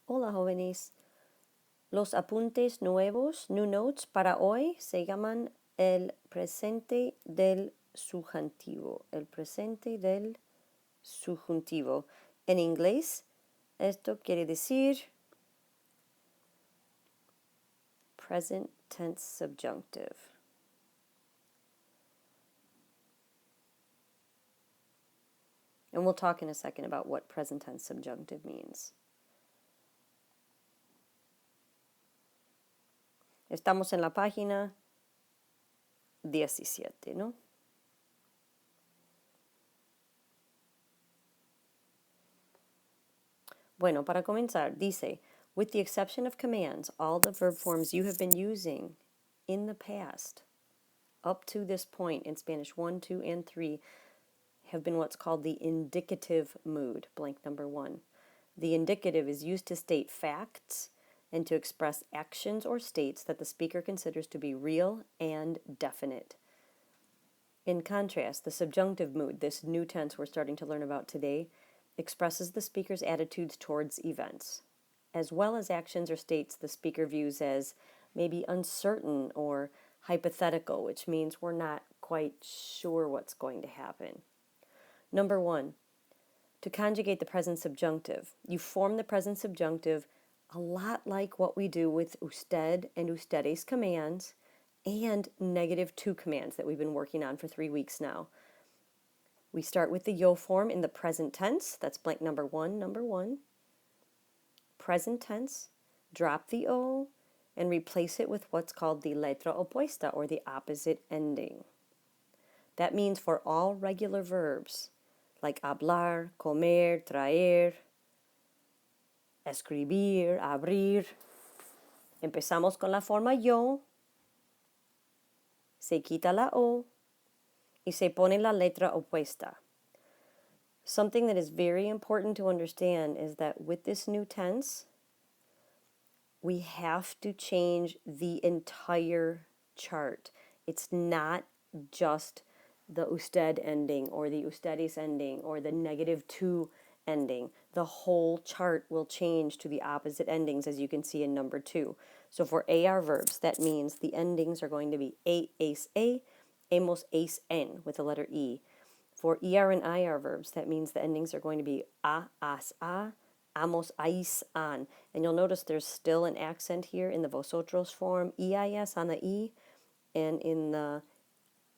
Hola jóvenes. Los apuntes nuevos, new notes, para hoy se llaman el presente del subjuntivo. El presente del subjuntivo. En inglés, esto quiere decir present tense subjunctive. And we'll talk in a second about what present tense subjunctive means. Estamos en la página 17, ¿no? Bueno, para comenzar, dice, with the exception of commands, all the verb forms you have been using in the past, up to this point in Spanish 1, 2, and 3, have been what's called the indicative mood, blank number 1. The indicative is used to state facts and to express actions or states that the speaker considers to be real and definite. In contrast, the subjunctive mood, this new tense we're starting to learn about today, expresses the speaker's attitudes towards events, as well as actions or states the speaker views as maybe uncertain or hypothetical, which means we're not quite sure what's going to happen. Number 1, to conjugate the present subjunctive, you form the present subjunctive a lot like what we do with usted and ustedes commands and negative to commands that we've been working on for 3 weeks now. We start with the yo form in the present tense. That's blank number 1. Present tense. Drop the o and replace it with what's called the letra opuesta, or the opposite ending. That means for all regular verbs, like hablar, comer, traer, escribir, abrir, empezamos con la forma yo, se quita la o, y se pone la letra opuesta. Something that is very important to understand is that with this new tense, we have to change the entire chart. It's not just the usted ending or the ustedes ending or the negative to ending. The whole chart will change to the opposite endings, as you can see in number 2. So for AR verbs, that means the endings are going to be es, hemos, es, en, with the letter E. For ER and IR verbs, that means the endings are going to be a, as, a, amos, ais, an. And you'll notice there's still an accent here in the vosotros form, EIS on the E, and in the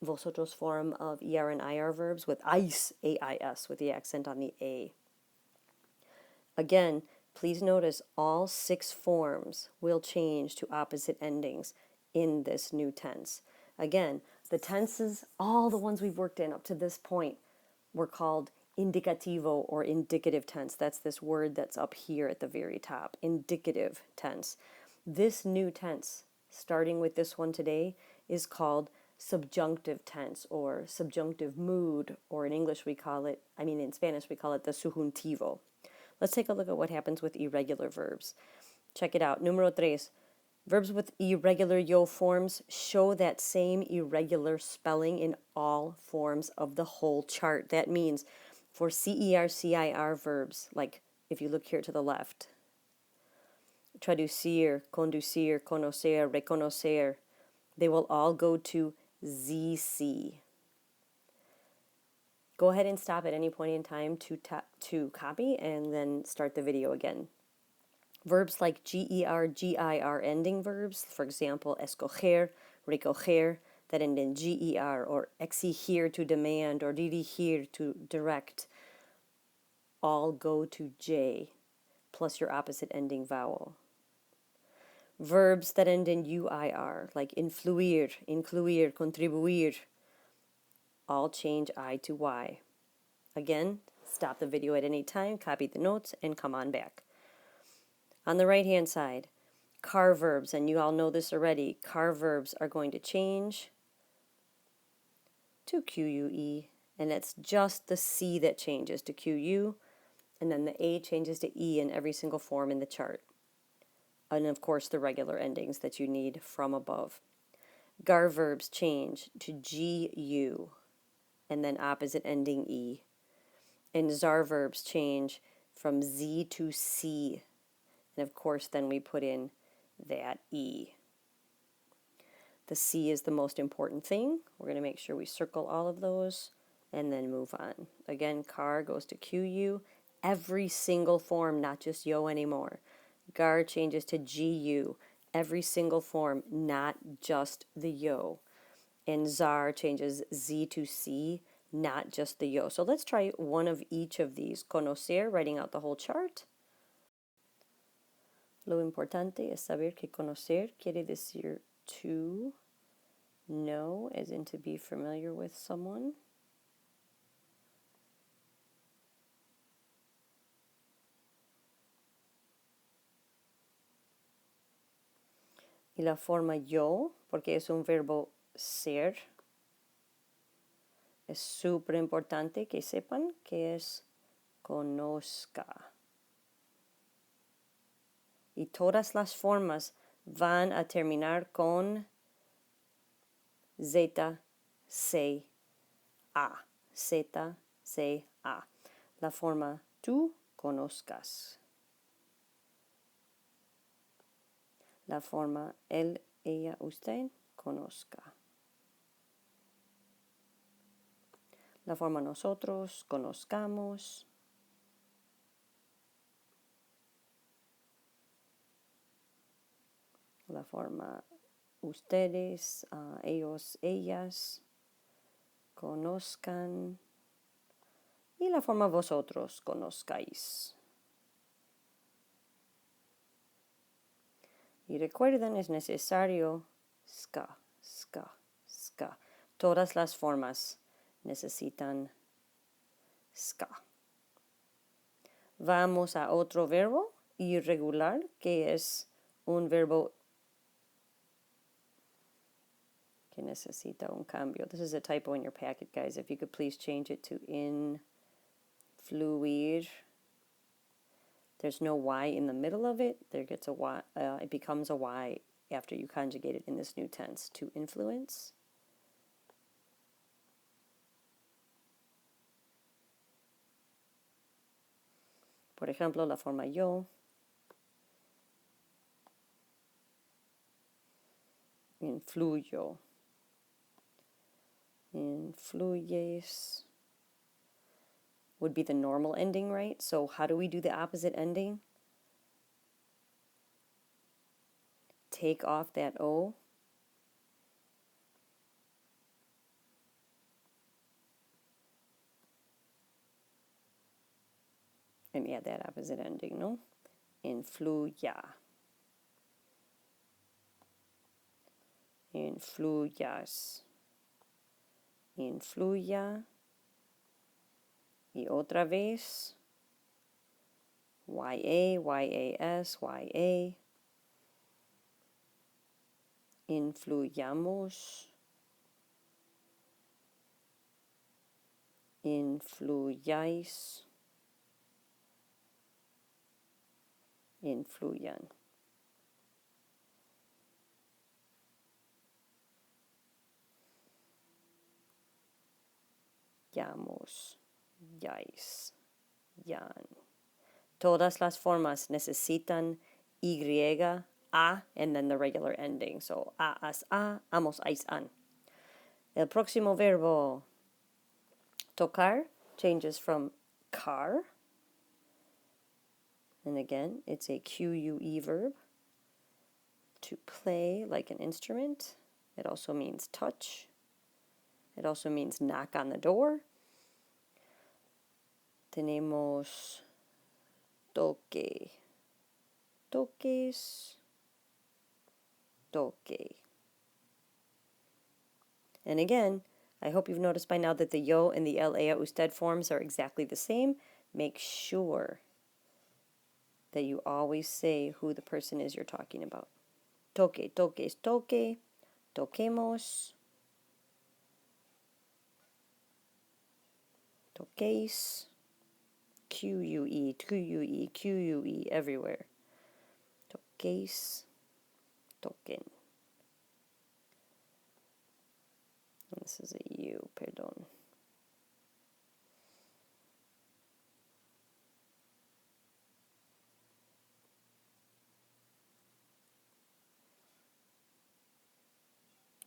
vosotros form of ER and IR verbs with ais, AIS, with the accent on the A. Again, please notice all 6 forms will change to opposite endings in this new tense. Again, the tenses, all the ones we've worked in up to this point, were called indicativo or indicative tense. That's this word that's up here at the very top, indicative tense. This new tense, starting with this one today, is called subjunctive tense or subjunctive mood, or in English we call it, in Spanish we call it the subjuntivo. Let's take a look at what happens with irregular verbs. Check it out. Número 3. Verbs with irregular yo forms show that same irregular spelling in all forms of the whole chart. That means for CER, CIR verbs, like if you look here to the left, traducir, conducir, conocer, reconocer, they will all go to ZC. Go ahead and stop at any point in time to copy and then start the video again. Verbs like GER, GIR ending verbs, for example, escoger, recoger, that end in GER, or exigir to demand, or dirigir to direct, all go to J, plus your opposite ending vowel. Verbs that end in UIR, like influir, incluir, contribuir, all change I to Y. Again, stop the video at any time, copy the notes, and come on back. On the right-hand side, car verbs, and you all know this already, car verbs are going to change to QUE, and it's just the C that changes to QU, and then the A changes to E in every single form in the chart. And of course, the regular endings that you need from above. GAR verbs change to GU, and then opposite ending E. And ZAR verbs change from Z to C, And of course, then we put in that E. The C is the most important thing. We're going to make sure we circle all of those and then move on. Again, car goes to QU. Every single form, not just yo anymore. Gar changes to GU. Every single form, not just the yo. And zar changes Z to C, not just the yo. So let's try one of each of these. Conocer, writing out the whole chart. Lo importante es saber que conocer quiere decir to know, as in to be familiar with someone. Y la forma yo, porque es un verbo ser, es súper importante que sepan que es conozca. Y todas las formas van a terminar con Z, C, A. Z, C, A. La forma tú conozcas. La forma él, ella, usted conozca. La forma nosotros conozcamos. La forma ustedes, ellos, ellas conozcan. Y la forma vosotros conozcáis. Y recuerden, es necesario ska, ska, ska. Todas las formas necesitan ska. Vamos a otro verbo irregular, que es un verbo que necesita un cambio. This is a typo in your packet, guys. If you could please change it to influir. There's no Y in the middle of it. There gets a Y. It becomes a Y after you conjugate it in this new tense. To influence. Por ejemplo, la forma yo. Influyo. Influyes would be the normal ending, right? So how do we do the opposite ending? Take off that O. And add that opposite ending, no? Influya. Influyas. Influya. Y otra vez. YA, YAS, YA. Influyamos. Influyáis. Influyan. Yamos. Yais. Yan. Todas las formas necesitan Y, A, and then the regular ending. So, a, as, a, amos, ais, an. El próximo verbo, tocar, changes from car. And again, it's a QUE verb. To play like an instrument. It also means touch. It also means knock on the door. Tenemos toque. Toques. Toque. And again, I hope you've noticed by now that the yo and the ella usted forms are exactly the same. Make sure that you always say who the person is you're talking about. Toque, toques, toque, toquemos, toquéis, QUE, QUE, QUE, everywhere. Toquéis, toquen. And this is a U, perdón.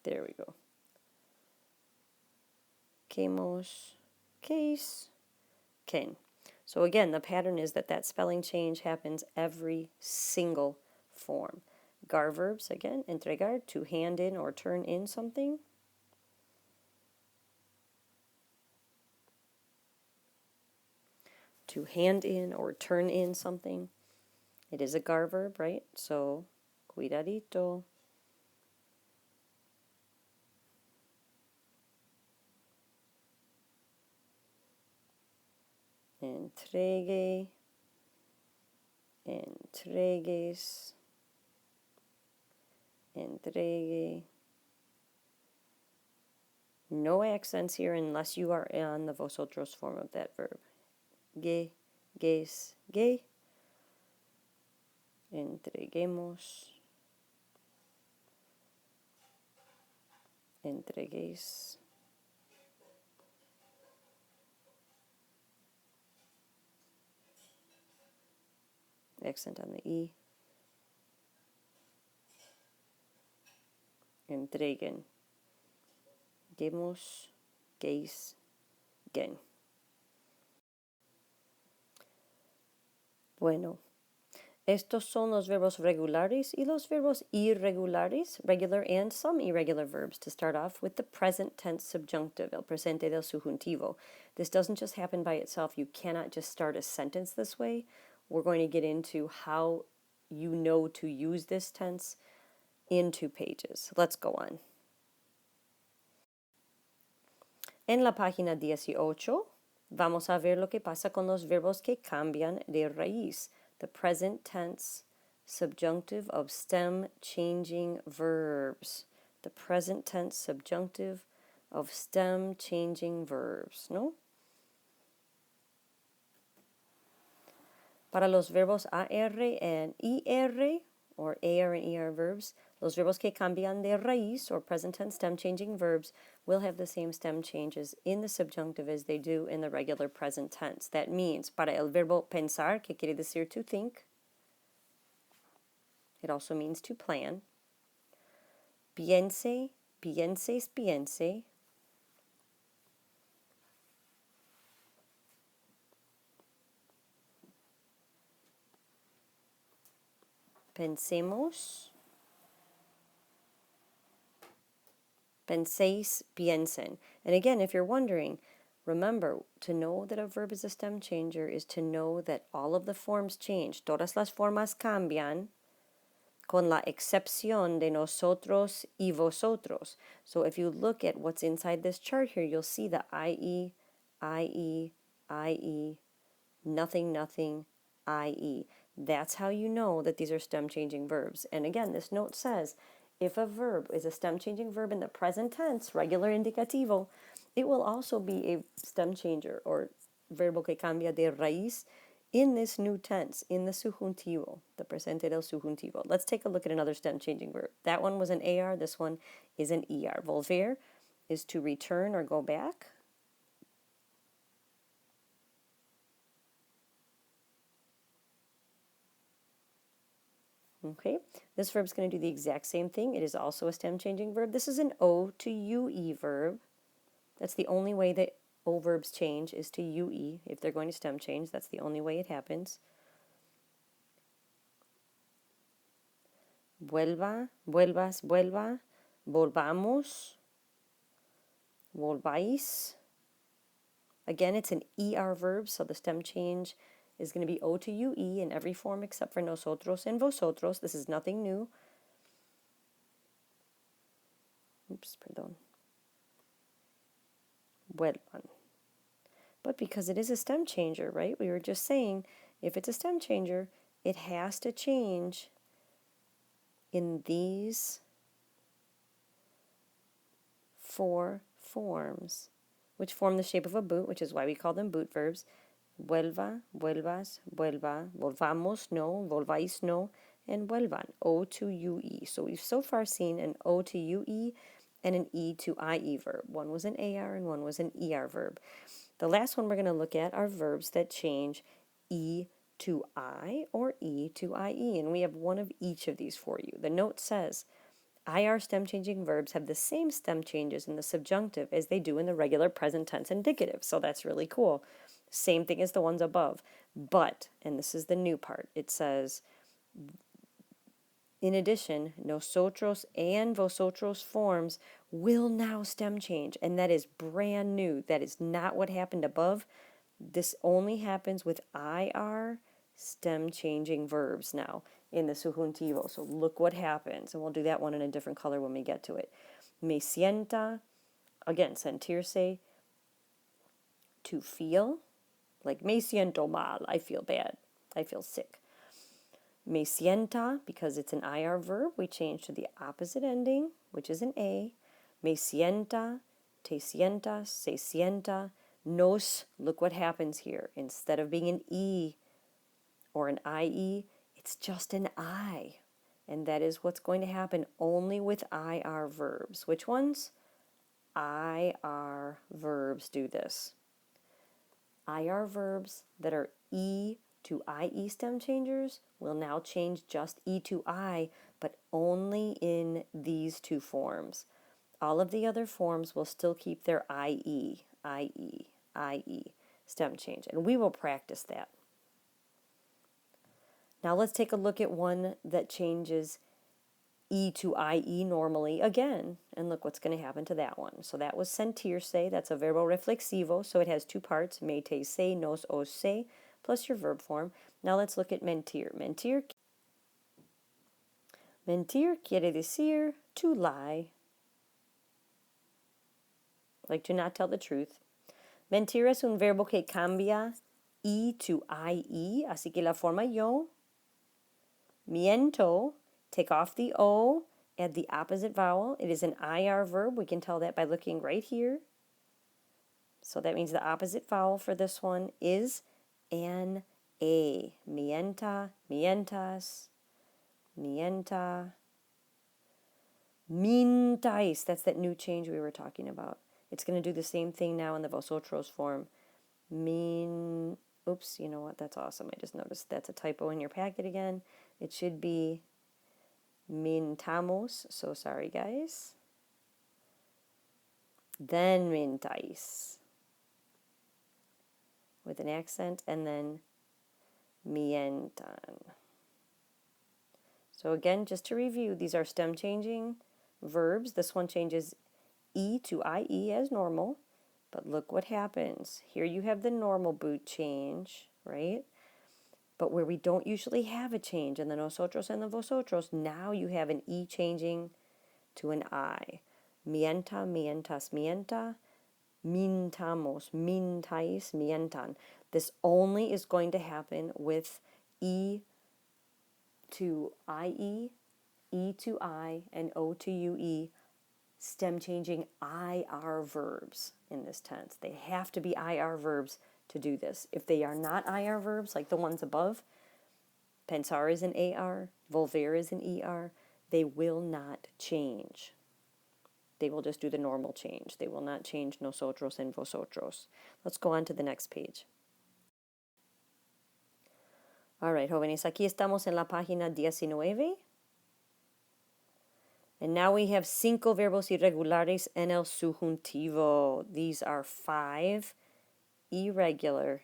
There we go. Quemos, case, can. So again, the pattern is that spelling change happens every single form. Gar verbs, again, entregar, to hand in or turn in something. To hand in or turn in something. It is a gar verb, right? So, cuidadito. Entregue, entregues, entregue. No accents here unless you are on the vosotros form of that verb. Ge, ges, ge. Entreguemos, entregues. Accent on the E. Entreguen. Gemos, geis, gen. Bueno, estos son los verbos regulares y los verbos irregulares, regular and some irregular verbs. To start off with the present tense subjunctive, el presente del subjuntivo. This doesn't just happen by itself. You cannot just start a sentence this way. We're going to get into how you know to use this tense in 2 pages. Let's go on. En la página 18, vamos a ver lo que pasa con los verbos que cambian de raíz. The present tense subjunctive of stem changing verbs. The present tense subjunctive of stem changing verbs, ¿no? Para los verbos AR and ER, or AR and ER verbs, los verbos que cambian de raíz, or present tense stem changing verbs, will have the same stem changes in the subjunctive as they do in the regular present tense. That means, para el verbo pensar, que quiere decir to think, it also means to plan. Piense, pienses, piense. Pensemos. Penséis, piensen. And again, if you're wondering, remember, to know that a verb is a stem changer is to know that all of the forms change. Todas las formas cambian, con la excepción de nosotros y vosotros. So if you look at what's inside this chart here, you'll see the IE, IE, IE, nothing, nothing, IE. That's how you know that these are stem changing verbs. And again, this note says, if a verb is a stem changing verb in the present tense, regular indicativo, it will also be a stem changer, or verbo que cambia de raíz, in this new tense, in the subjuntivo, the presente del subjuntivo. Let's take a look at another stem changing verb. That one was an AR, this one is an ER. Volver is to return or go back. Okay, this verb is going to do the exact same thing. It is also a stem changing verb. This is an O to UE verb. That's the only way that O verbs change, is to UE. If they're going to stem change, that's the only way it happens. Vuelva, vuelvas, vuelva, volvamos, volváis. Again, it's an ER verb, so the stem change is going to be O to UE in every form except for nosotros and vosotros. This is nothing new. Oops, perdón. Vuelvan. But because it is a stem changer, right? We were just saying, if it's a stem changer, it has to change in these 4 forms, which form the shape of a boot, which is why we call them boot verbs. Vuelva, vuelvas, vuelva, volvamos, no, volváis, no, and vuelvan, O to UE. So we've so far seen an O to UE and an E to IE verb. One was an AR and one was an ER verb. The last one we're going to look at are verbs that change E to I or E to IE, and we have one of each of these for you. The note says, IR stem changing verbs have the same stem changes in the subjunctive as they do in the regular present tense indicative. So that's really cool. Same thing as the ones above. But, and this is the new part, it says, in addition, nosotros and vosotros forms will now stem change. And that is brand new. That is not what happened above. This only happens with IR stem changing verbs now in the subjuntivo. So look what happens. And we'll do that one in a different color when we get to it. Me sienta, again, sentirse, to feel. Like me siento mal, I feel bad. I feel sick. Me sienta, because it's an IR verb, we change to the opposite ending, which is an A. Me sienta, te sientas, se sienta. Nos, look what happens here. Instead of being an E or an IE, it's just an I. And that is what's going to happen only with IR verbs. Which ones? IR verbs do this. IR verbs that are E to IE stem changers will now change just E to I, but only in these two forms. All of the other forms will still keep their IE stem change, and we will practice that. Now let's take a look at one that changes E to IE normally again, and look what's going to happen to that one. So that was sentirse, that's a verbo reflexivo, so it has two parts, me, te, se, nos, os, se, plus your verb form. Now let's look at mentir. Mentir quiere decir to lie, like to not tell the truth. Mentir es un verbo que cambia E to IE, así que la forma yo, miento, take off the O, add the opposite vowel. It is an IR verb. We can tell that by looking right here. So that means the opposite vowel for this one is an A. Mienta, mientas, mienta. Mintais, that's that new change we were talking about. It's going to do the same thing now in the vosotros form. Oops, you know what? That's awesome. I just noticed that's a typo in your packet again. It should be mintamos, so sorry guys. Then mintais with an accent, and then mientan. So again, just to review, these are stem changing verbs. This one changes E to IE as normal, but look what happens. Here you have the normal boot change, right? But where we don't usually have a change in the nosotros and the vosotros, now you have an E changing to an I. Mienta, mientas, mienta. Mintamos, mintais, mientan. This only is going to happen with E to IE, E to I, and O to UE stem changing IR verbs in this tense. They have to be IR verbs to do this. If they are not IR verbs, like the ones above, pensar is an AR, volver is an ER, they will not change. They will just do the normal change. They will not change nosotros and vosotros. Let's go on to the next page. All right, jóvenes, aquí estamos en la página 19. And now we have cinco verbos irregulares en el subjuntivo. These are 5 irregular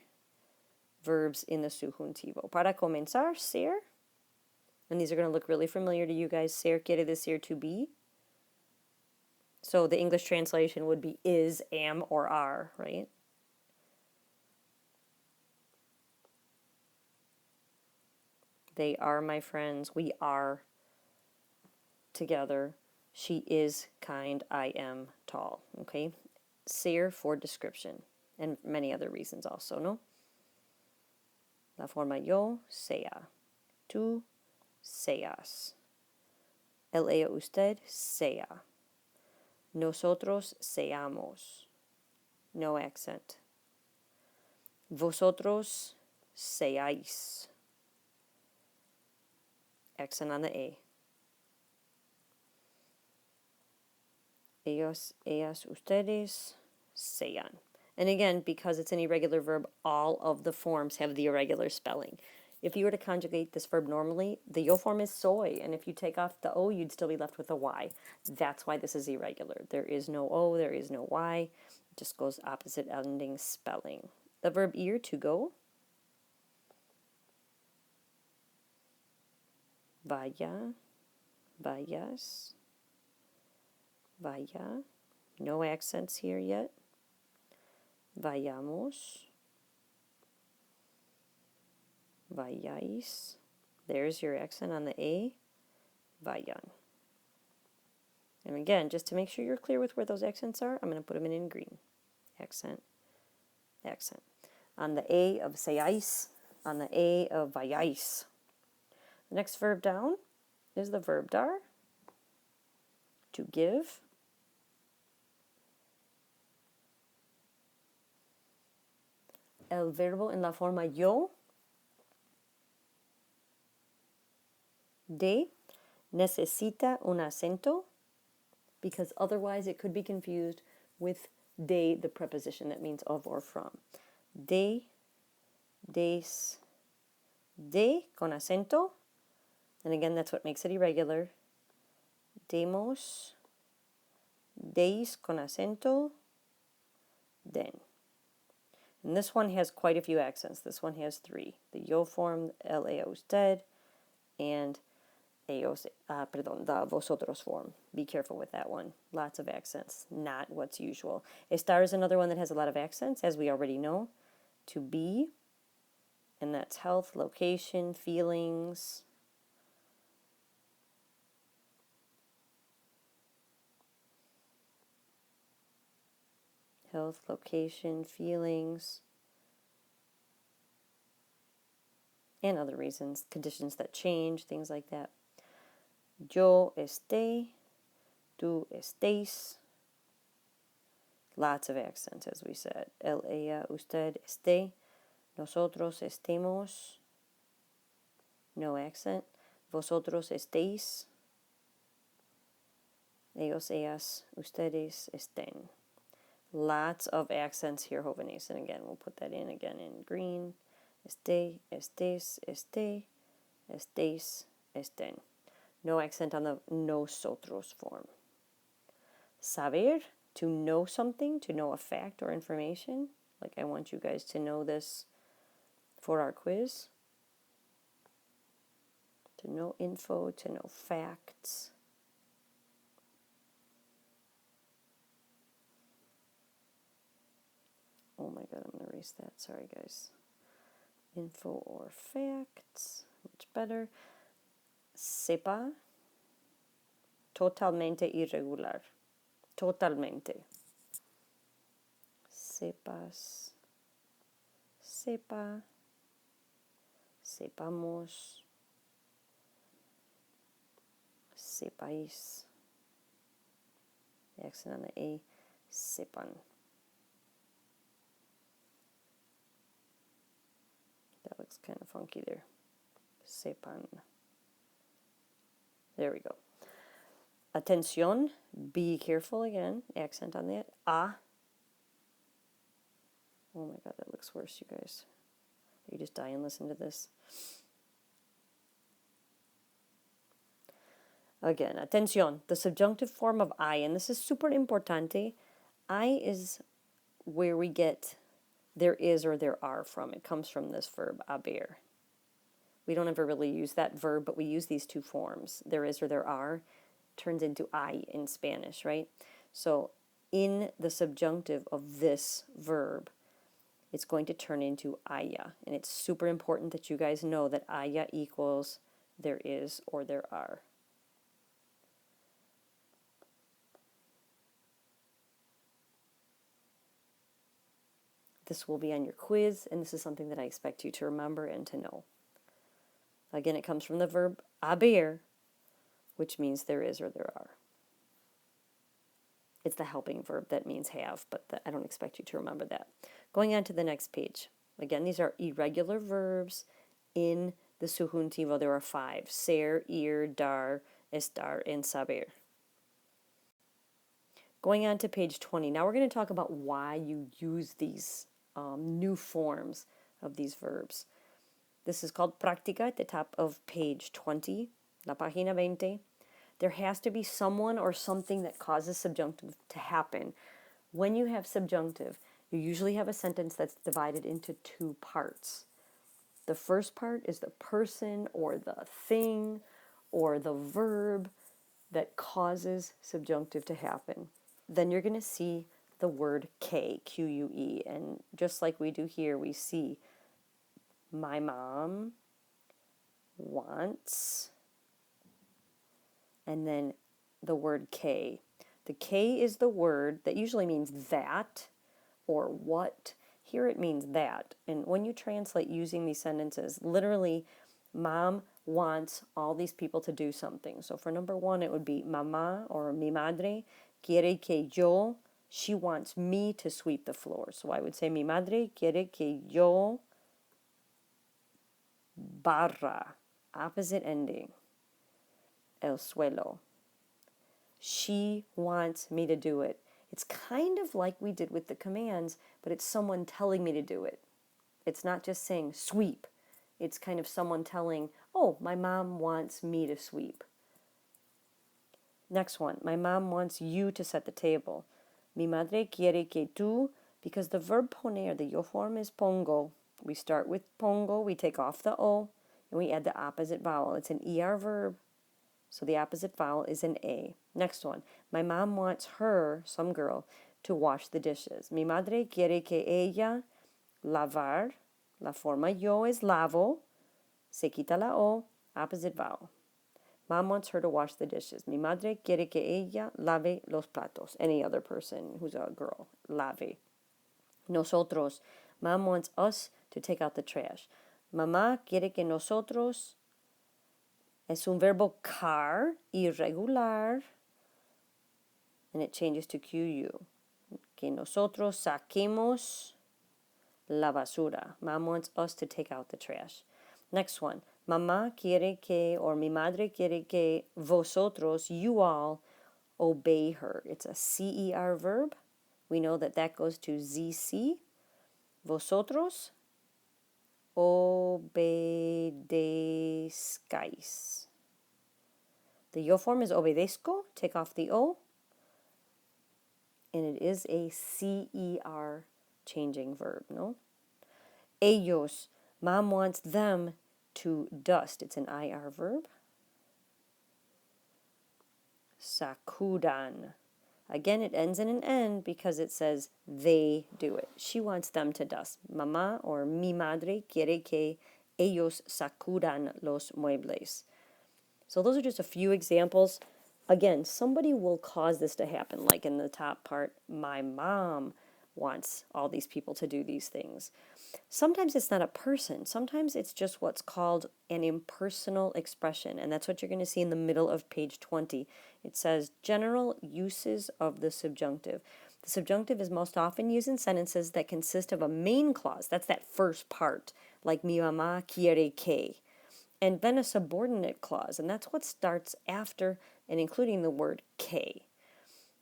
verbs in the subjuntivo. Para comenzar, ser. And these are going to look really familiar to you guys. Ser quiere decir to be. So the English translation would be is, am, or are, right? They are my friends. We are together. She is kind. I am tall. Okay? Ser for description. And many other reasons also, ¿no? La forma yo, sea. Tú, seas. El, ella, usted, sea. Nosotros seamos. No accent. Vosotros seáis. Accent on the A. Ellos, ellas, ustedes sean. And again, because it's an irregular verb, all of the forms have the irregular spelling. If you were to conjugate this verb normally, the yo form is soy, and if you take off the o, you'd still be left with a y. That's why this is irregular. There is no o, there is no y. It just goes opposite ending spelling. The verb ir, to go. Vaya, vayas, vaya. No accents here yet. Vayamos. Vayáis. There's your accent on the A. Vayan. And again, just to make sure you're clear with where those accents are, I'm going to put them in green. Accent, accent. On the A of seáis, on the A of vayáis. The next verb down is the verb dar, to give. El verbo en la forma yo de necesita un acento, because otherwise it could be confused with de, the preposition that means of or from. De, des, de con acento, and again that's what makes it irregular. Demos, deis con acento, den. And this one has quite a few accents. This one has 3. The yo form, el a usted, and ellos, the vosotros form. Be careful with that one. Lots of accents, not what's usual. Estar is another one that has a lot of accents, as we already know. To be, and that's health, location, feelings. Health, location, feelings, and other reasons, conditions that change, things like that. Yo esté, tú estéis. Lots of accents, as we said. El, ella, usted, esté. Nosotros estemos. No accent. Vosotros estéis. Ellos, ellas, ustedes, estén. Lots of accents here, jóvenes. And again, we'll put that in again in green. Esté, estés, esté, estéis, estén. No accent on the nosotros form. Saber, to know something, to know a fact or information. Like I want you guys to know this for our quiz. To know info, to know facts. Oh my god, I'm going to erase that. Sorry, guys. Info or facts. Much better. Sepa. Totalmente irregular. Totalmente. Sepas. Sepa. Sepamos. Sepáis. The accent on the A. Sepan. That looks kind of funky there. Sepan. There we go. Atención. Be careful again. Accent on that. A. Oh my god, that looks worse, you guys. You just die and listen to this. Again, atención. The subjunctive form of I, and this is super importante. I is where we get there is or there are from. It comes from this verb, haber. We don't ever really use that verb, but we use these two forms. There is or there are turns into I in Spanish, right? So in the subjunctive of this verb, it's going to turn into haya. And it's super important that you guys know that haya equals there is or there are. This will be on your quiz, and this is something that I expect you to remember and to know. Again, it comes from the verb haber, which means there is or there are. It's the helping verb that means have, but I don't expect you to remember that. Going on to the next page. Again, these are irregular verbs in the subjuntivo. There are 5. Ser, ir, dar, estar, and saber. Going on to page 20. Now we're going to talk about why you use these new forms of these verbs. This is called práctica at the top of page 20, la página 20. There has to be someone or something that causes subjunctive to happen. When you have subjunctive, you usually have a sentence that's divided into two parts. The first part is the person or the thing or the verb that causes subjunctive to happen. Then you're going to see the word K, Q-U-E, and just like we do here, we see my mom wants, and then the word K. The K is the word that usually means that or what. Here it means that. And when you translate using these sentences, literally, mom wants all these people to do something. So for number one, it would be mamá or mi madre quiere que yo. She wants me to sweep the floor. So I would say mi madre quiere que yo barra, opposite ending, el suelo. She wants me to do it. It's kind of like we did with the commands, but it's someone telling me to do it. It's not just saying sweep. It's kind of someone telling, oh, my mom wants me to sweep. Next one, my mom wants you to set the table. Mi madre quiere que tú, because the verb poner, the yo form is pongo. We start with pongo, we take off the o, and we add the opposite vowel. It's an ER verb, so the opposite vowel is an A. Next one, my mom wants her, some girl, to wash the dishes. Mi madre quiere que ella lavar. La forma yo es lavo. Se quita la o, opposite vowel. Mom wants her to wash the dishes. Mi madre quiere que ella lave los platos. Any other person who's a girl, lave. Nosotros. Mom wants us to take out the trash. Mamá quiere que nosotros. Es un verbo car, irregular, and it changes to QU. Que nosotros saquemos la basura. Mom wants us to take out the trash. Next one. Mamá quiere que, or mi madre quiere que vosotros, you all, obey her. It's a CER verb. We know that that goes to ZC. Vosotros obedezcáis. The yo form is obedezco. Take off the O. And it is a CER changing verb, no? Ellos. Mom wants them to dust. It's an IR verb. Sacudan. Again, it ends in an N because it says they do it. She wants them to dust. Mamá or mi madre quiere que ellos sacudan los muebles. So those are just a few examples. Again, somebody will cause this to happen, like in the top part, my mom wants all these people to do these things. Sometimes it's not a person. Sometimes it's just what's called an impersonal expression, and that's what you're going to see in the middle of page 20. It says general uses of the subjunctive. The subjunctive is most often used in sentences that consist of a main clause. That's that first part, like mi mamá quiere que. And then a subordinate clause, and that's what starts after and including the word que.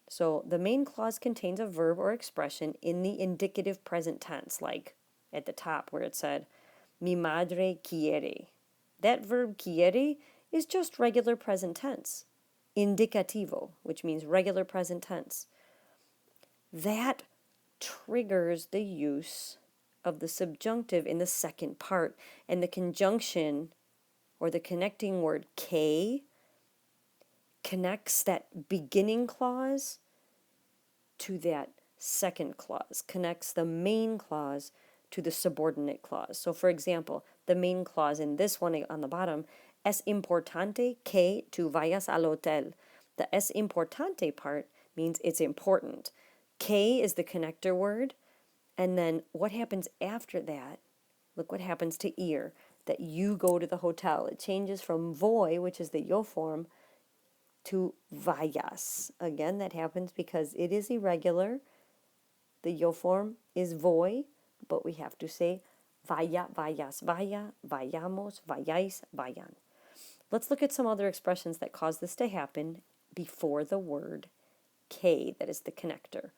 So the main clause contains a verb or expression in the indicative present tense, like at the top where it said, mi madre quiere. That verb quiere is just regular present tense. Indicativo, which means regular present tense. That triggers the use of the subjunctive in the second part, and the conjunction or the connecting word que connects that beginning clause to that second clause, connects the main clause to the subordinate clause. So for example, the main clause in this one on the bottom, es importante que tú vayas al hotel. The es importante part means it's important. Que is the connector word, and then what happens after that, look what happens to ir, that you go to the hotel. It changes from voy, which is the yo form, to vayas. Again, that happens because it is irregular. The yo form is voy, but we have to say vaya, vayas, vaya, vayamos, vayáis, vayan. Let's look at some other expressions that cause this to happen before the word que, that is the connector.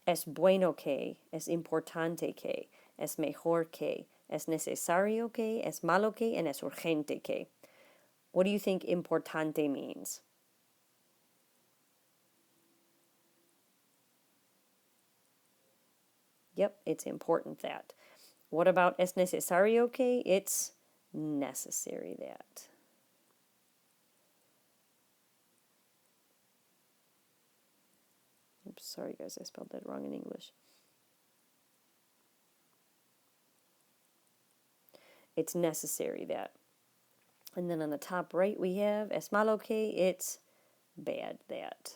Es bueno que, es importante que, es mejor que, es necesario que, es malo que, and es urgente que. What do you think importante means? Yep, it's important that. What about es necesario que? It's necessary that. Oops, sorry guys, I spelled that wrong in English. It's necessary that. And then on the top right we have es malo que, it's bad that.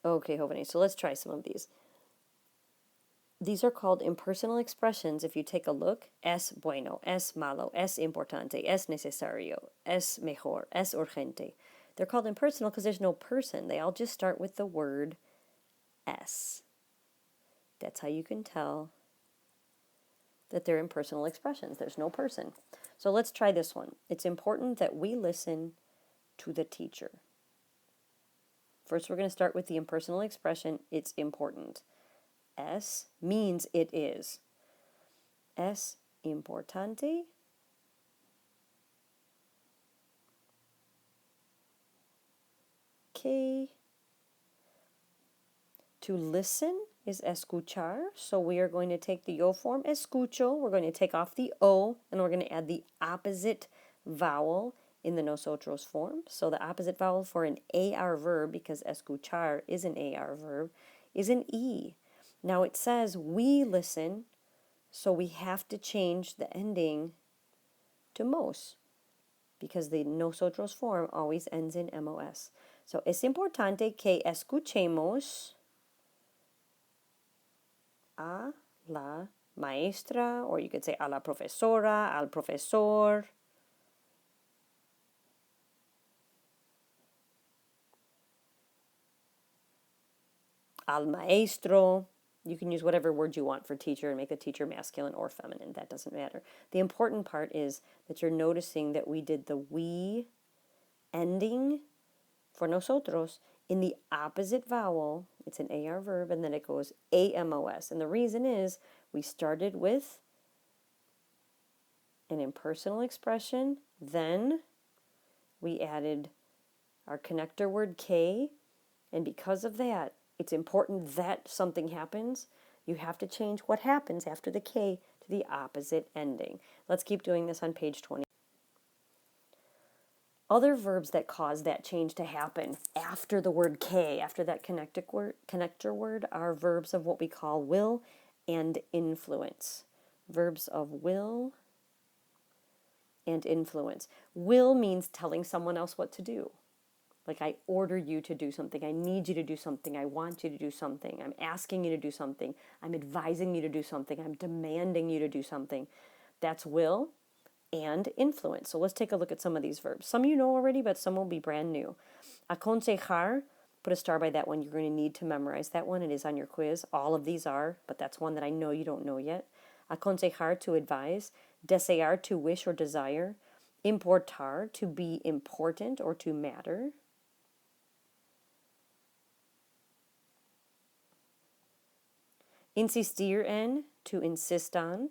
Okay, Jovene, so let's try some of these. These are called impersonal expressions. If you take a look, es bueno, es malo, es importante, es necesario, es mejor, es urgente. They're called impersonal because there's no person. They all just start with the word es. That's how you can tell that they're impersonal expressions. There's no person. So let's try this one. It's important that we listen to the teacher. First, we're going to start with the impersonal expression, it's important. Es means it is. Es importante que. To listen is escuchar, so we are going to take the yo form, escucho, we're going to take off the o, and we're going to add the opposite vowel in the nosotros form. So the opposite vowel for an AR verb, because escuchar is an AR verb, is an E. Now it says we listen, so we have to change the ending to mos, because the nosotros form always ends in mos. So es importante que escuchemos a la maestra, or you could say a la profesora, al profesor. Al maestro. You can use whatever word you want for teacher and make the teacher masculine or feminine. That doesn't matter. The important part is that you're noticing that we did the we ending for nosotros in the opposite vowel. It's an AR verb, and then it goes AMOS. And the reason is we started with an impersonal expression, then we added our connector word K, and because of that, it's important that something happens. You have to change what happens after the K to the opposite ending. Let's keep doing this on page 20. Other verbs that cause that change to happen after the word K, after that connector word, are verbs of what we call will and influence. Verbs of will and influence. Will means telling someone else what to do. Like, I order you to do something. I need you to do something. I want you to do something. I'm asking you to do something. I'm advising you to do something. I'm demanding you to do something. That's will and influence. So let's take a look at some of these verbs. Some you know already, but some will be brand new. Aconsejar, put a star by that one. You're going to need to memorize that one. It is on your quiz. All of these are, but that's one that I know you don't know yet. Aconsejar, to advise. Desear, to wish or desire. Importar, to be important or to matter. Insistir en, to insist on,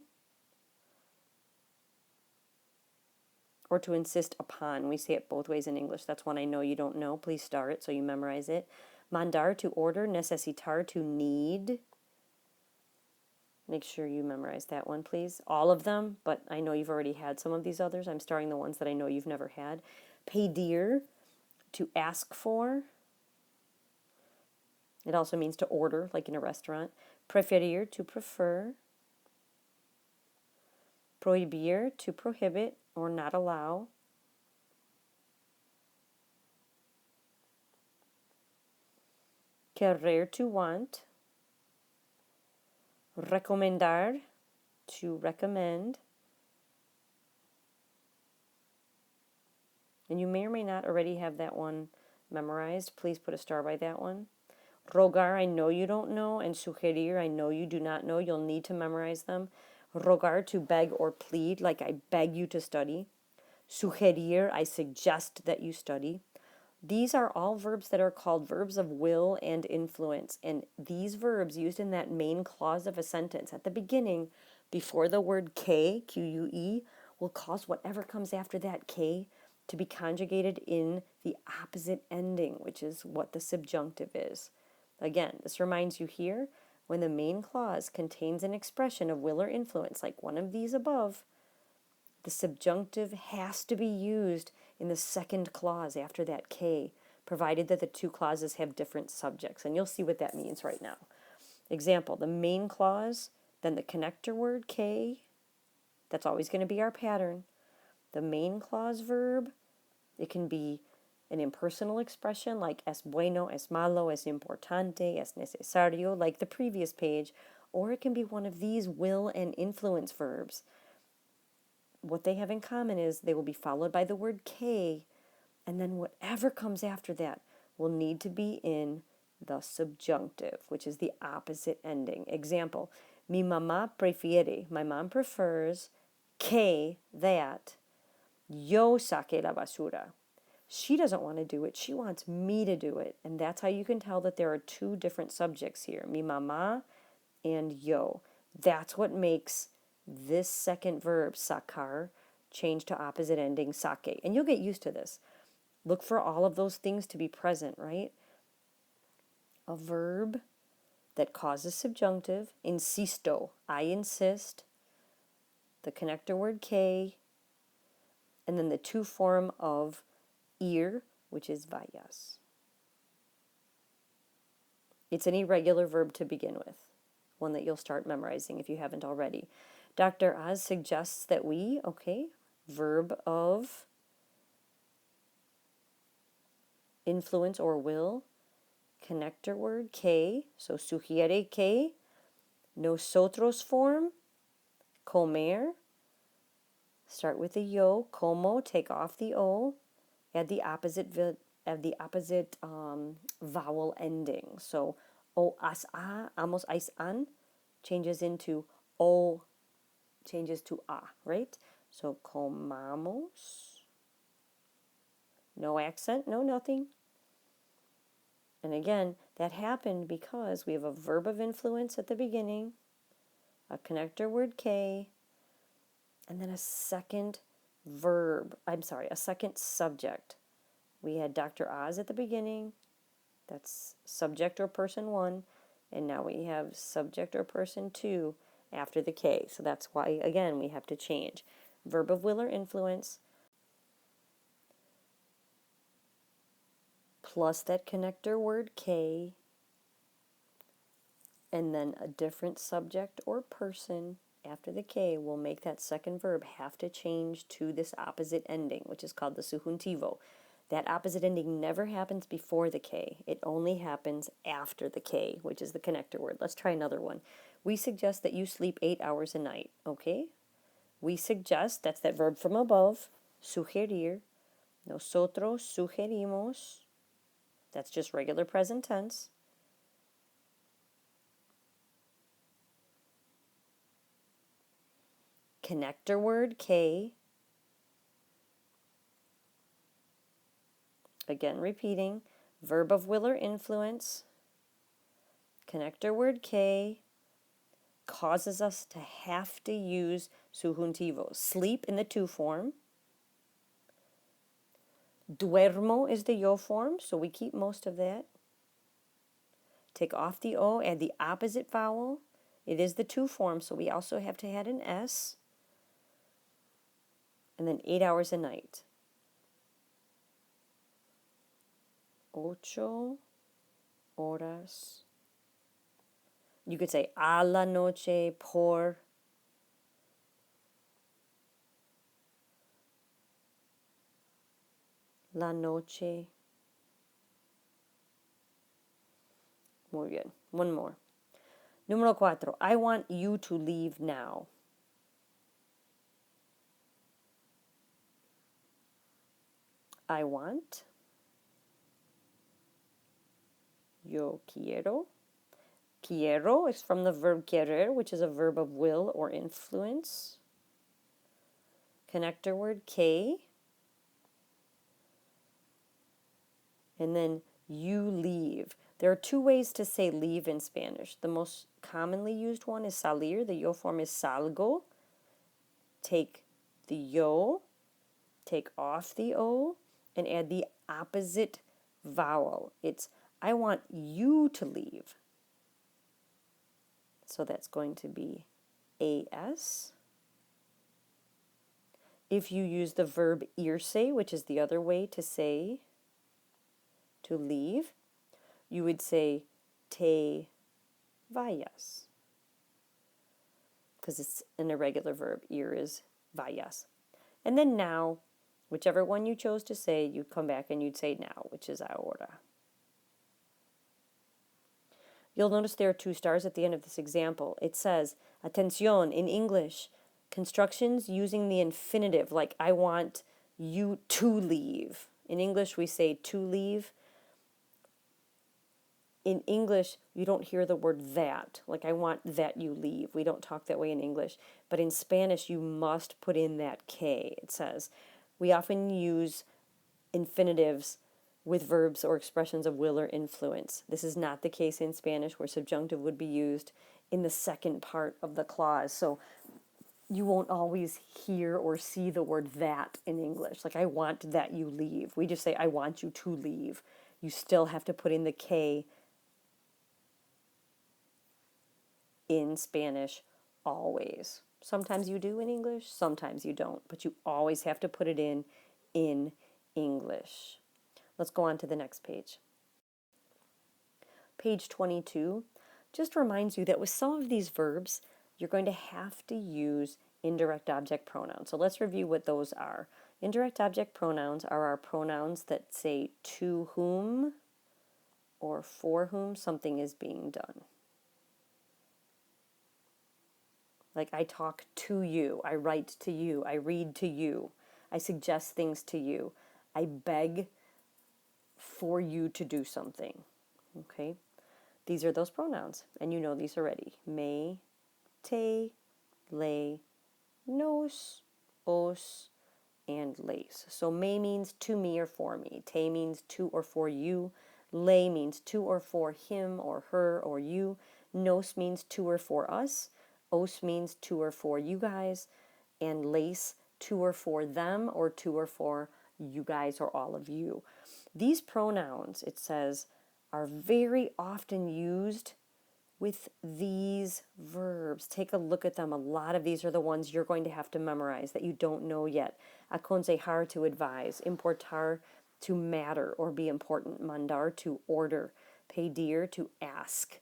or to insist upon. We say it both ways in English. That's one I know you don't know. Please star it so you memorize it. Mandar, to order. Necesitar, to need. Make sure you memorize that one, please. All of them, but I know you've already had some of these others. I'm starring the ones that I know you've never had. Pedir, to ask for. It also means to order, like in a restaurant. Preferir, to prefer. Prohibir, to prohibit or not allow. Querer, to want. Recomendar, to recommend. And you may or may not already have that one memorized. Please put a star by that one. Rogar, I know you don't know, and sugerir, I know you do not know. You'll need to memorize them. Rogar, to beg or plead, like I beg you to study. Sugerir, I suggest that you study. These are all verbs that are called verbs of will and influence. And these verbs used in that main clause of a sentence at the beginning, before the word K, Q-U-E, will cause whatever comes after that K to be conjugated in the opposite ending, which is what the subjunctive is. Again, this reminds you here, when the main clause contains an expression of will or influence, like one of these above, the subjunctive has to be used in the second clause after that K, provided that the two clauses have different subjects. And you'll see what that means right now. Example, the main clause, then the connector word K, that's always going to be our pattern. The main clause verb, it can be an impersonal expression like es bueno, es malo, es importante, es necesario, like the previous page, or it can be one of these will and influence verbs. What they have in common is they will be followed by the word K, and then whatever comes after that will need to be in the subjunctive, which is the opposite ending. Example, mi mamá prefiere, my mom prefers, que, that, yo saque la basura. She doesn't want to do it, she wants me to do it. And that's how you can tell that there are two different subjects here, mi mamá and yo. That's what makes this second verb, sacar, change to opposite ending, sake. And you'll get used to this. Look for all of those things to be present, right? A verb that causes subjunctive, insisto, I insist, the connector word que, and then the to form of ir, which is vayas. It's an irregular verb to begin with, one that you'll start memorizing if you haven't already. Dr. Oz suggests that we, verb of influence or will, connector word que, so sugiere que, nosotros form, comer, start with the yo, como, take off the o, add the opposite vowel ending. So o as a, amos ais an, changes into o, changes to a, right? So comamos, no accent, no nothing. And again, that happened because we have a verb of influence at the beginning, a connector word que, and then a second a second subject. We had Dr. Oz at the beginning, that's subject or person one, and now we have subject or person two after the K. So that's why, again, we have to change. Verb of will or influence, plus that connector word K, and then a different subject or person after the K will make that second verb have to change to this opposite ending, which is called the subjuntivo. That opposite ending never happens before the K. It only happens after the K, which is the connector word. Let's try another one. We suggest that you sleep 8 hours a night, okay? We suggest, that's that verb from above, sugerir. Nosotros sugerimos. That's just regular present tense. Connector word que. Again, repeating. Verb of will or influence. Connector word que causes us to have to use subjuntivo. Sleep in the to form. Duermo is the yo form, so we keep most of that. Take off the o, add the opposite vowel. It is the to form, so we also have to add an s. And then 8 hours a night. 8 horas. You could say a la noche, por la noche. Muy bien. One more. Número 4. I want you to leave now. I want. Yo quiero. Quiero is from the verb querer, which is a verb of will or influence. Connector word que. and then you leave. There are two ways to say leave in Spanish. The most commonly used one is salir. The yo form is salgo. Take the yo, take off the o, and add the opposite vowel. It's I want you to leave. So that's going to be as. If you use the verb irse, which is the other way to say to leave, you would say te vayas, because it's an irregular verb. Ir is vayas. And then now, whichever one you chose to say, you'd come back and you'd say now, which is ahora. You'll notice there are 2 stars at the end of this example. It says, atención, in English, constructions using the infinitive, like I want you to leave. In English, we say to leave. In English, you don't hear the word that, like I want that you leave. We don't talk that way in English. But in Spanish, you must put in that K. It says, we often use infinitives with verbs or expressions of will or influence. This is not the case in Spanish, where subjunctive would be used in the second part of the clause. So you won't always hear or see the word that in English. Like, I want that you leave. We just say, I want you to leave. You still have to put in the K in Spanish always. Sometimes you do in English, sometimes you don't, but you always have to put it in English. Let's go on to the next page. Page 22 just reminds you that with some of these verbs, you're going to have to use indirect object pronouns. So let's review what those are. Indirect object pronouns are our pronouns that say to whom or for whom something is being done. Like, I talk to you, I write to you, I read to you, I suggest things to you, I beg for you to do something. Okay? These are those pronouns, and you know these already. Me, te, le, nos, os, and les. So me means to me or for me. Te means to or for you. Le means to or for him or her or you. Nos means to or for us. Os means to or for you guys. And les, to or for them, or to or for you guys or all of you. These pronouns, it says, are very often used with these verbs. Take a look at them. A lot of these are the ones you're going to have to memorize that you don't know yet. Aconsejar, to advise. Importar, to matter or be important. Mandar, to order. Pedir, to ask.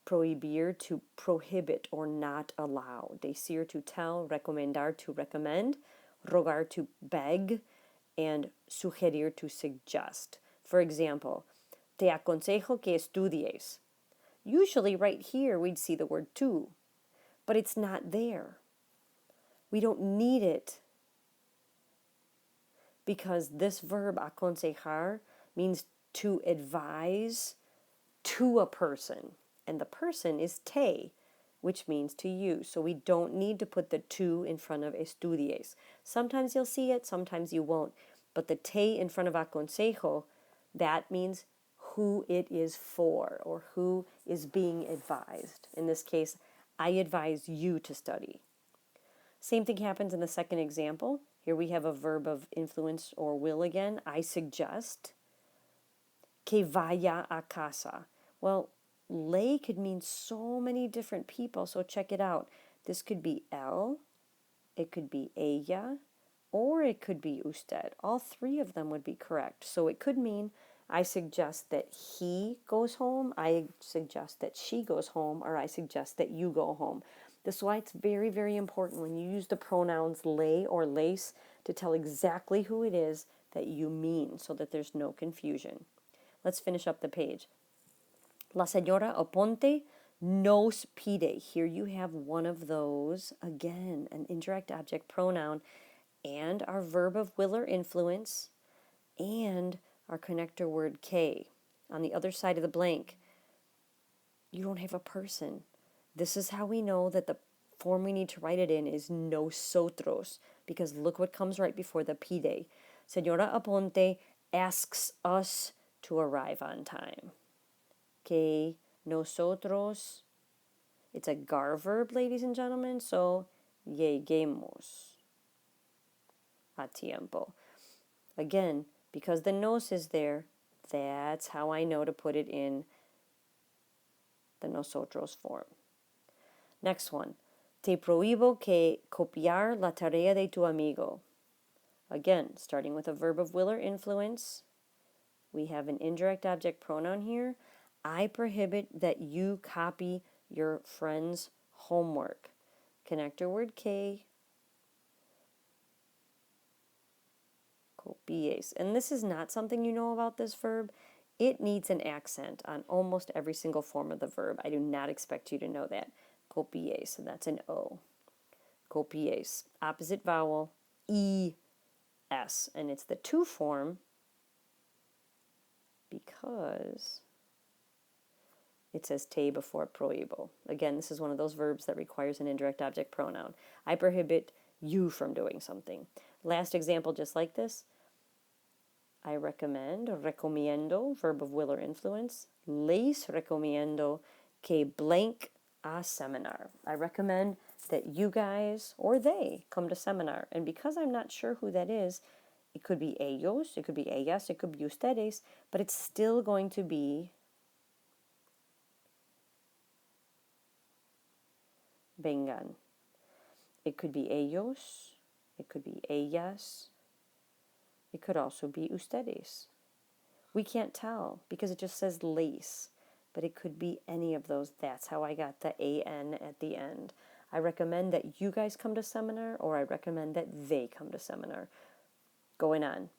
Prohibir, to prohibit or not allow. Decir, to tell. Recomendar, to recommend. Rogar, to beg. And sugerir, to suggest. For example, te aconsejo que estudies. Usually right here we'd see the word to, but it's not there. We don't need it because this verb aconsejar means to advise to a person, and the person is te, which means to you. So we don't need to put the to in front of estudies. Sometimes you'll see it, sometimes you won't. But the te in front of aconsejo, that means who it is for or who is being advised. In this case, I advise you to study. Same thing happens in the second example. Here we have a verb of influence or will again. I suggest. Que vaya a casa. Well, le could mean so many different people, so check it out. This could be él, it could be ella, or it could be usted. All 3 of them would be correct. So it could mean I suggest that he goes home, I suggest that she goes home, or I suggest that you go home. This is why it's very, very important when you use the pronouns le or les to tell exactly who it is that you mean so that there's no confusion. Let's finish up the page. La señora Aponte nos pide. Here you have one of those, again, an indirect object pronoun, and our verb of will or influence, and our connector word que. On the other side of the blank, you don't have a person. This is how we know that the form we need to write it in is nosotros, because look what comes right before the pide. Señora Aponte asks us to arrive on time. Que nosotros, it's a gar verb, ladies and gentlemen, so lleguemos a tiempo. Again, because the nos is there, that's how I know to put it in the nosotros form. Next one. Te prohíbo que copiar la tarea de tu amigo. Again, starting with a verb of will or influence, we have an indirect object pronoun here. I prohibit that you copy your friend's homework. Connector word que, copies. And this is not something you know about this verb. It needs an accent on almost every single form of the verb. I do not expect you to know that. Copies, so that's an O. Copies, opposite vowel, E-S. And it's the to form because it says te before prohíbo. Again, this is one of those verbs that requires an indirect object pronoun. I prohibit you from doing something. Last example just like this. I recommend, recomiendo, verb of will or influence. Les recomiendo que blank a seminar. I recommend that you guys or they come to seminar. And because I'm not sure who that is, it could be ellos, it could be ellas, it could be ustedes, but it's still going to be vengan. It could be ellos, it could be ellas, it could also be ustedes. We can't tell because it just says les, but it could be any of those. That's how I got the an at the end. I recommend that you guys come to seminar, or I recommend that they come to seminar. Going on.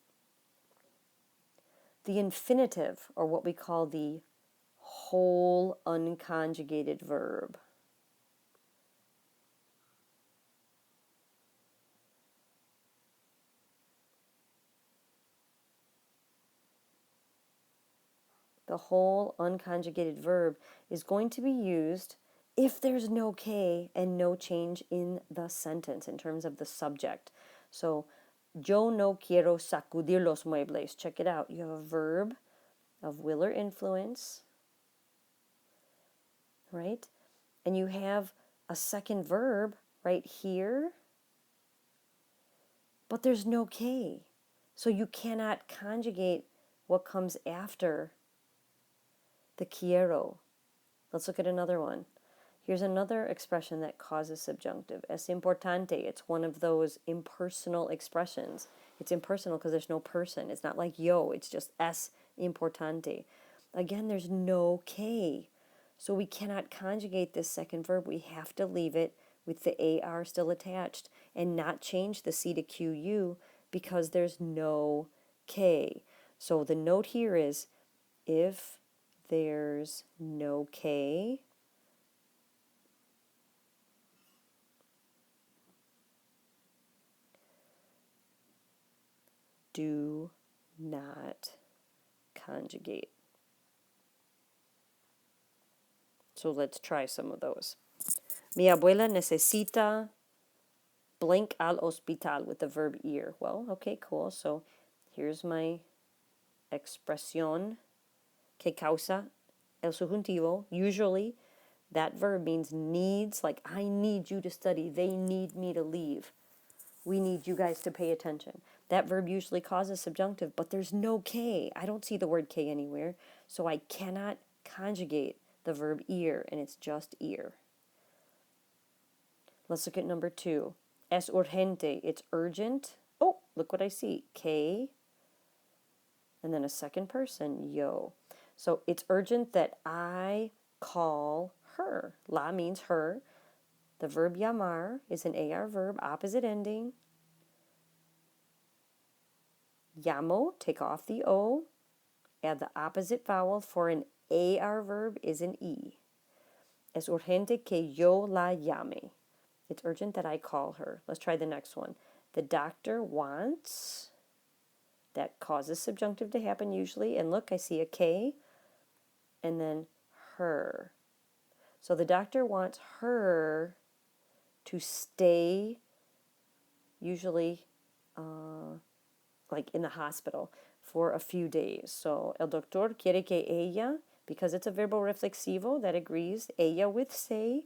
The infinitive, or what we call the whole unconjugated verb. The whole unconjugated verb is going to be used if there's no K and no change in the sentence in terms of the subject. So, yo no quiero sacudir los muebles. Check it out. You have a verb of will or influence, right? And you have a second verb right here, but there's no K. So you cannot conjugate what comes after the quiero. Let's look at another one. Here's another expression that causes subjunctive. Es importante. It's one of those impersonal expressions. It's impersonal because there's no person. It's not like yo. It's just es importante. Again, there's no K. So we cannot conjugate this second verb. We have to leave it with the AR still attached and not change the C to QU because there's no K. So the note here is if there's no K, do not conjugate. So let's try some of those. Mi abuela necesita blank al hospital with the verb ir. Well, okay, cool. So here's my expresión que causa el subjuntivo. Usually that verb means needs, like I need you to study. They need me to leave. We need you guys to pay attention. That verb usually causes subjunctive, but there's no K. I don't see the word K anywhere, so I cannot conjugate the verb ir, and it's just ir. Let's look at number 2. Es urgente, it's urgent. Oh, look what I see. K, and then a second person, yo. So it's urgent that I call her. La means her. The verb llamar is an AR verb, opposite ending. Llamo, take off the O, add the opposite vowel for an AR verb is an E. Es urgente que yo la llame. It's urgent that I call her. Let's try the next one. The doctor wants, that causes subjunctive to happen usually. And look, I see a K and then her. So the doctor wants her to stay, usually like in the hospital, for a few days. So, el doctor quiere que ella, because it's a verbo reflexivo that agrees, ella with se.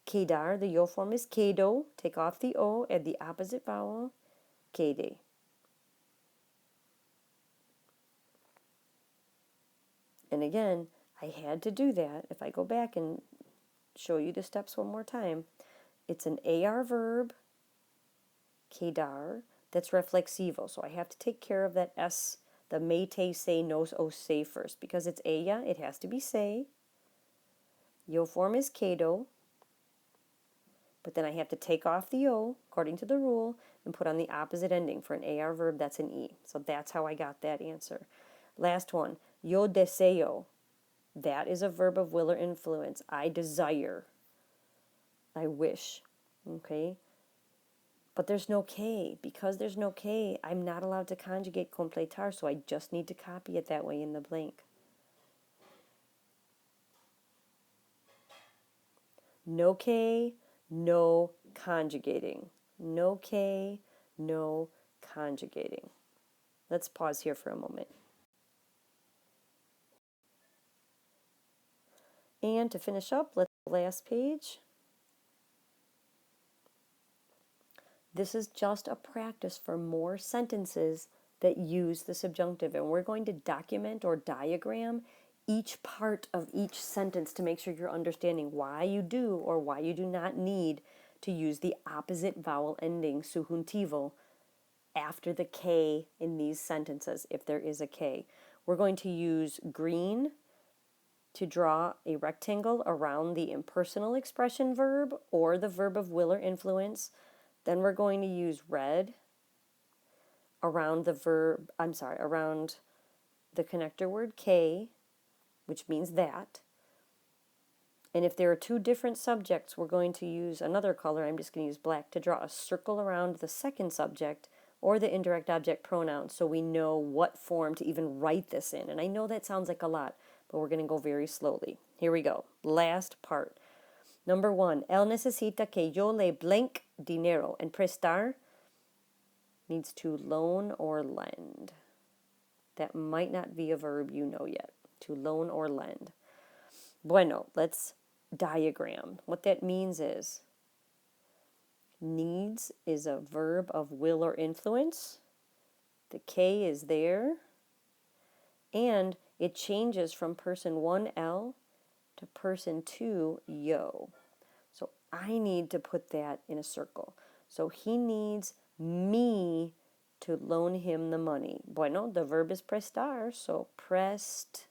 Quedar, the yo form is quedo. Take off the o, add the opposite vowel, quede. And again, I had to do that. If I go back and show you the steps one more time, it's an AR verb, quedar, that's reflexivo. So I have to take care of that S, the me, te, se, nos, o, se first. Because it's ella, it has to be se. Yo form is quedo. But then I have to take off the O, according to the rule, and put on the opposite ending. For an AR verb, that's an E. So that's how I got that answer. Last one, yo deseo. That is a verb of will or influence. I desire. I wish. Okay? But there's no K. Because there's no K, I'm not allowed to conjugate completar, so I just need to copy it that way in the blank. No K, no conjugating. No K, no conjugating. Let's pause here for a moment. And to finish up, let's the last page. This is just a practice for more sentences that use the subjunctive, and we're going to document or diagram each part of each sentence to make sure you're understanding why you do or why you do not need to use the opposite vowel ending subjuntivo after the K in these sentences, if there is a K. We're going to use green to draw a rectangle around the impersonal expression verb or the verb of will or influence. Then we're going to use red around around the connector word K, which means that. And if there are two different subjects, we're going to use another color. I'm just going to use black to draw a circle around the second subject or the indirect object pronoun so we know what form to even write this in. And I know that sounds like a lot, but we're going to go very slowly. Here we go. Last part. Number 1, él necesita que yo le blank dinero. And prestar means to loan or lend. That might not be a verb you know yet. To loan or lend. Bueno, let's diagram. What that means is needs is a verb of will or influence. The K is there. And it changes from person 1, L, to person 2, yo. So I need to put that in a circle. So he needs me to loan him the money. Bueno, the verb is prestar, so prest.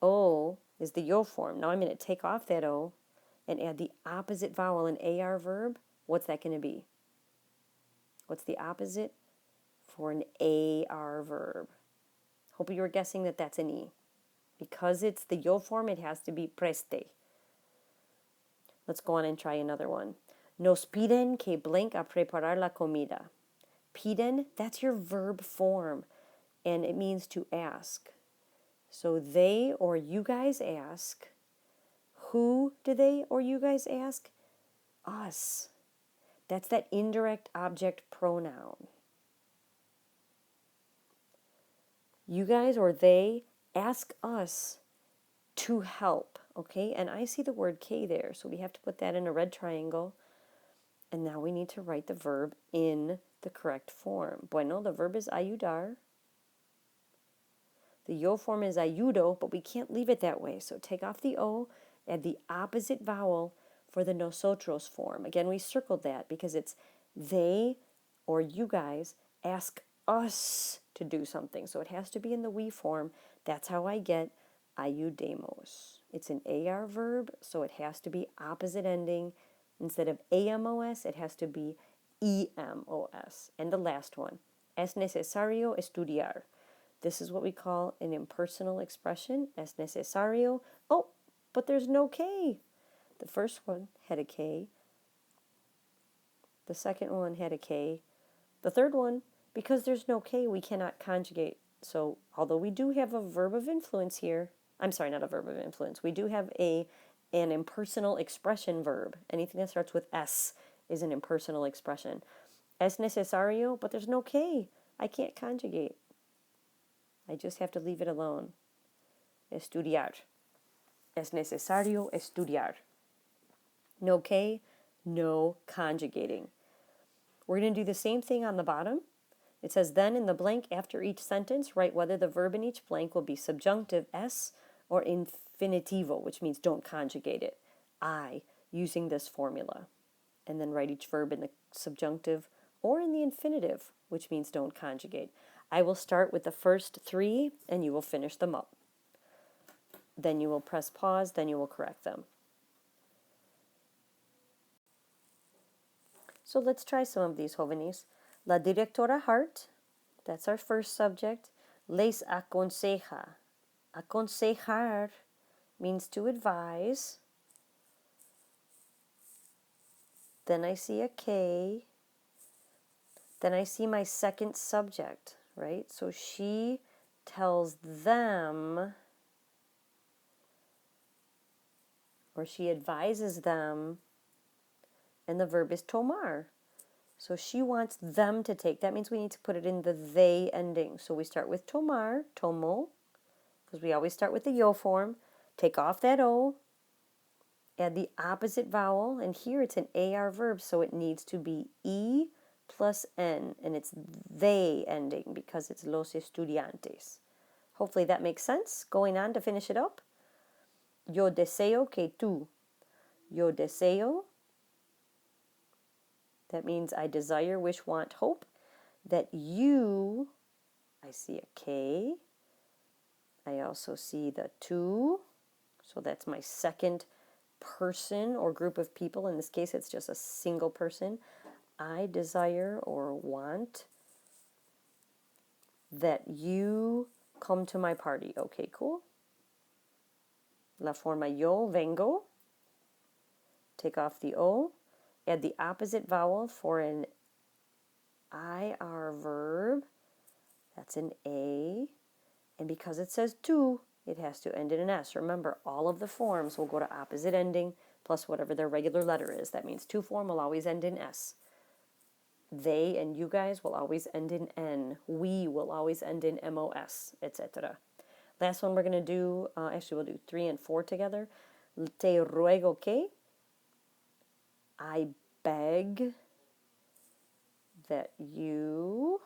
O is the yo form. Now I'm going to take off that O and add the opposite vowel, an AR verb. What's that going to be? What's the opposite for an AR verb? Hope you were guessing that that's an E. Because it's the yo form, it has to be preste. Let's go on and try another one. Nos piden que blank a preparar la comida. Piden, that's your verb form, and it means to ask. So they or you guys ask. Who do they or you guys ask? Us. That's that indirect object pronoun. You guys or they ask us to help, okay? And I see the word K there, so we have to put that in a red triangle. And now we need to write the verb in the correct form. Bueno, the verb is ayudar. The yo form is ayudo, but we can't leave it that way. So take off the O, add the opposite vowel for the nosotros form. Again, we circled that because it's they or you guys ask us to do something. So it has to be in the we form. That's how I get ayudemos. It's an AR verb, so it has to be opposite ending. Instead of AMOS, it has to be EMOS. And the last one, es necesario estudiar. This is what we call an impersonal expression, es necesario. Oh, but there's no K. The first one had a K. The second one had a K. The third one, because there's no K, we cannot conjugate. So although we do have a verb of influence here, I'm sorry, not a verb of influence. We do have an impersonal expression verb. Anything that starts with S is an impersonal expression. Es necesario, but there's no K. I can't conjugate. I just have to leave it alone. Estudiar. Es necesario estudiar. No K, no conjugating. We're going to do the same thing on the bottom. It says, then in the blank after each sentence, write whether the verb in each blank will be subjunctive S or infinitivo, which means don't conjugate it. I, using this formula. And then write each verb in the subjunctive or in the infinitive, which means don't conjugate. I will start with the first three, and you will finish them up. Then you will press pause, then you will correct them. So let's try some of these, jóvenes. La directora Hart, that's our first subject. Les aconseja. Aconsejar means to advise. Then I see a K. Then I see my second subject, right? So she tells them, or she advises them, and the verb is tomar. So she wants them to take. That means we need to put it in the they ending. So we start with tomar, tomo, because we always start with the yo form. Take off that O, add the opposite vowel, and here it's an AR verb, so it needs to be E plus N, and it's they ending because it's los estudiantes. Hopefully that makes sense. Going on to finish it up. Yo deseo que tú. Yo deseo. That means I desire, wish, want, hope. That you, I see a K. I also see the tú. So that's my second person or group of people. In this case, it's just a single person. I desire or want that you come to my party. Okay, cool. La forma yo vengo. Take off the O. Add the opposite vowel for an IR verb. That's an A. And because it says tú, it has to end in an S. Remember, all of the forms will go to opposite ending plus whatever their regular letter is. That means tú form will always end in S. They and you guys will always end in N. We will always end in MOS, etc. Last one we're going to do, actually we'll do 3 and 4 together. Te ruego que. I beg that you,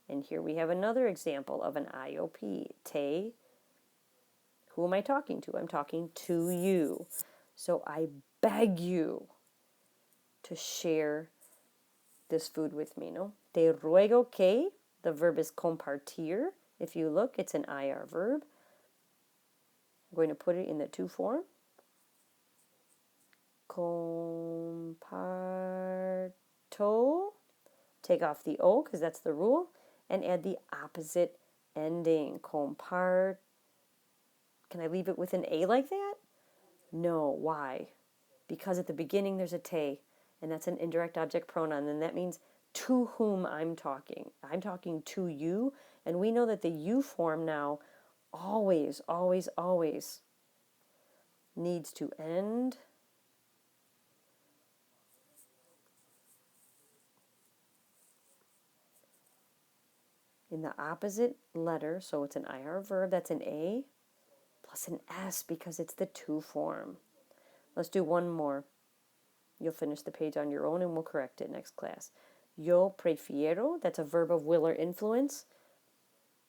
and here we have another example of an IOP. Te, who am I talking to? I'm talking to you. So I beg you to share this food with me, no? Te ruego que, the verb is compartir. If you look, it's an IR verb. I'm going to put it in the tú form. Comparto. Take off the O, because that's the rule, and add the opposite ending. Compart. Can I leave it with an A like that? No. Why? Because at the beginning there's a te, and that's an indirect object pronoun, and that means to whom I'm talking. I'm talking to you, and we know that the you form now always, always, always needs to end in the opposite letter, so it's an IR verb, that's an A, plus an S because it's the tú form. Let's do one more. You'll finish the page on your own and we'll correct it next class. Yo prefiero, that's a verb of will or influence.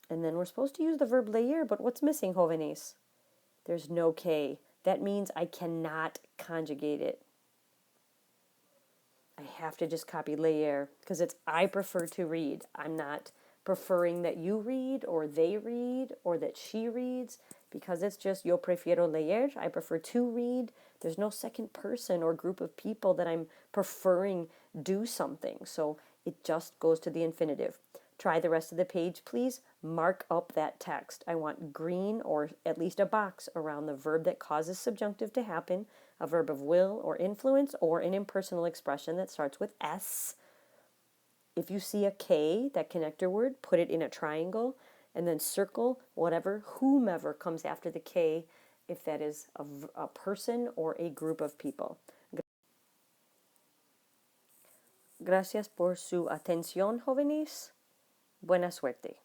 And then we're supposed to use the verb leer, but what's missing, jóvenes? There's no K. That means I cannot conjugate it. I have to just copy leer because it's I prefer to read. I'm not preferring that you read or they read or that she reads because it's just yo prefiero leer. I prefer to read. There's no second person or group of people that I'm preferring do something. So it just goes to the infinitive. Try the rest of the page, please. Mark up that text. I want green or at least a box around the verb that causes subjunctive to happen, a verb of will or influence, or an impersonal expression that starts with S. If you see a K, that connector word, put it in a triangle and then circle whatever, whomever comes after the K, if that is a person or a group of people. Gracias por su atención, jóvenes. Buena suerte.